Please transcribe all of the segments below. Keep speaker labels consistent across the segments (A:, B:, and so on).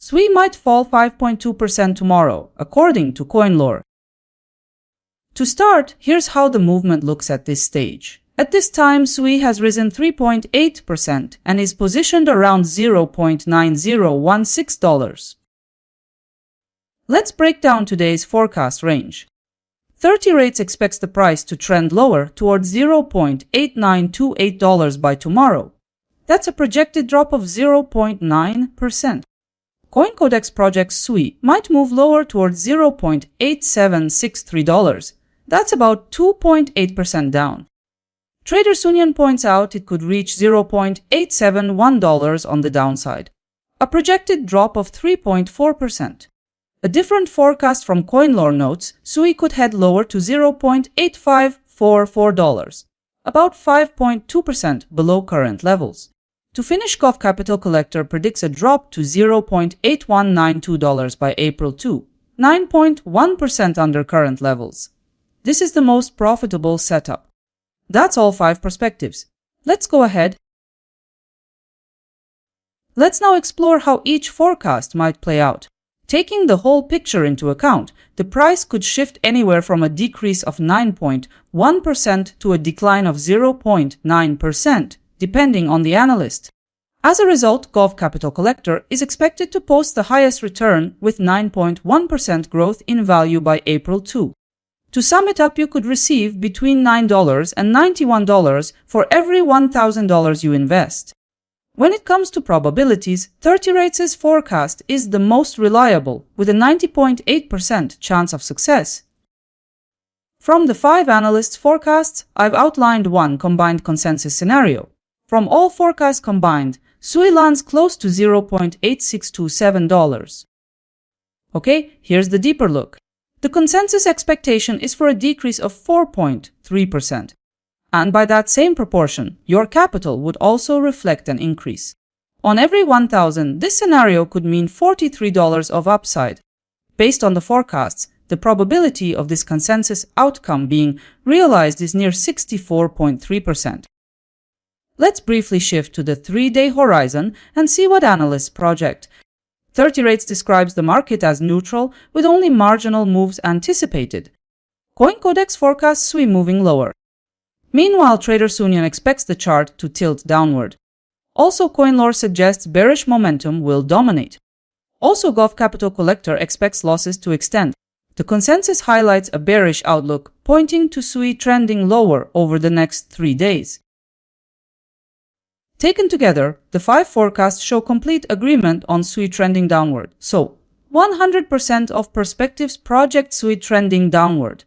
A: SUI might fall 5.2% tomorrow, according to CoinLore. To start, here's how the movement looks at this stage. At this time, SUI has risen 3.8% and is positioned around $0.9016. Let's break down today's forecast range. 30 rates expects the price to trend lower towards $0.8928 by tomorrow. That's a projected drop of 0.9%. CoinCodex projects SUI might move lower towards $0.8763. That's about 2.8% down. Traders Union points out it could reach $0.871 on the downside, a projected drop of 3.4%. A different forecast from CoinLore notes SUI could head lower to $0.8544, about 5.2% below current levels. To finish, Gulf Capital Collector predicts a drop to $0.8192 by April 2, 9.1% under current levels. This is the most profitable setup. That's all 5 perspectives. Let's go ahead. Let's now explore how each forecast might play out. Taking the whole picture into account, the price could shift anywhere from a decrease of 9.1% to a decline of 0.9%, depending on the analyst. As a result, Gulf Capital Collector is expected to post the highest return with 9.1% growth in value by April 2. To sum it up, you could receive between $9 and $91 for every $1,000 you invest. When it comes to probabilities, 30 Rates' forecast is the most reliable, with a 90.8% chance of success. From the 5 analysts' forecasts, I've outlined one combined consensus scenario. From all forecasts combined, SUI lands close to $0.8627. Okay, here's the deeper look. The consensus expectation is for a decrease of 4.3%. And by that same proportion, your capital would also reflect an increase. On every 1,000, this scenario could mean $43 of upside. Based on the forecasts, the probability of this consensus outcome being realized is near 64.3%. Let's briefly shift to the 3-day horizon and see what analysts project. 30 Rates describes the market as neutral, with only marginal moves anticipated. CoinCodex forecasts SUI moving lower. Meanwhile, Traders Union expects the chart to tilt downward. Also, CoinLore suggests bearish momentum will dominate. Also, Gulf Capital Collector expects losses to extend. The consensus highlights a bearish outlook, pointing to SUI trending lower over the next 3 days. Taken together, the 5 forecasts show complete agreement on SUI trending downward. So, 100% of perspectives project SUI trending downward.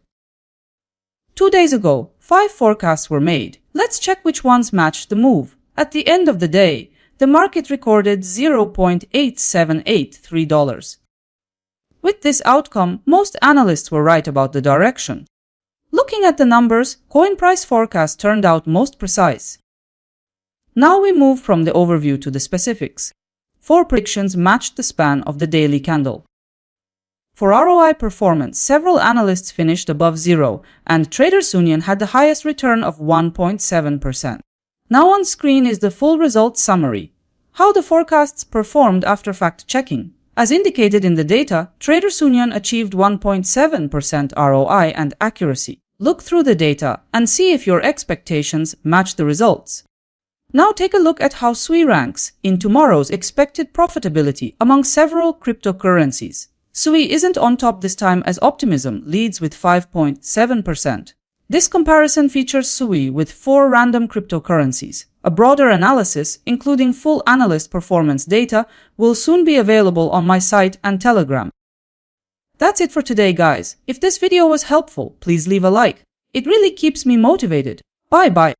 A: 2 days ago, 5 forecasts were made. Let's check which ones matched the move. At the end of the day, the market recorded $0.8783. With this outcome, most analysts were right about the direction. Looking at the numbers, coin price forecast turned out most precise. Now we move from the overview to the specifics. 4 predictions matched the span of the daily candle. For ROI performance, several analysts finished above zero, and Traders Union had the highest return of 1.7%. Now on screen is the full results summary. How the forecasts performed after fact-checking. As indicated in the data, Traders Union achieved 1.7% ROI and accuracy. Look through the data and see if your expectations match the results. Now take a look at how SUI ranks in tomorrow's expected profitability among several cryptocurrencies. SUI isn't on top this time, as optimism leads with 5.7%. This comparison features SUI with 4 random cryptocurrencies. A broader analysis, including full analyst performance data, will soon be available on my site and Telegram. That's it for today, guys. If this video was helpful, please leave a like. It really keeps me motivated. Bye-bye.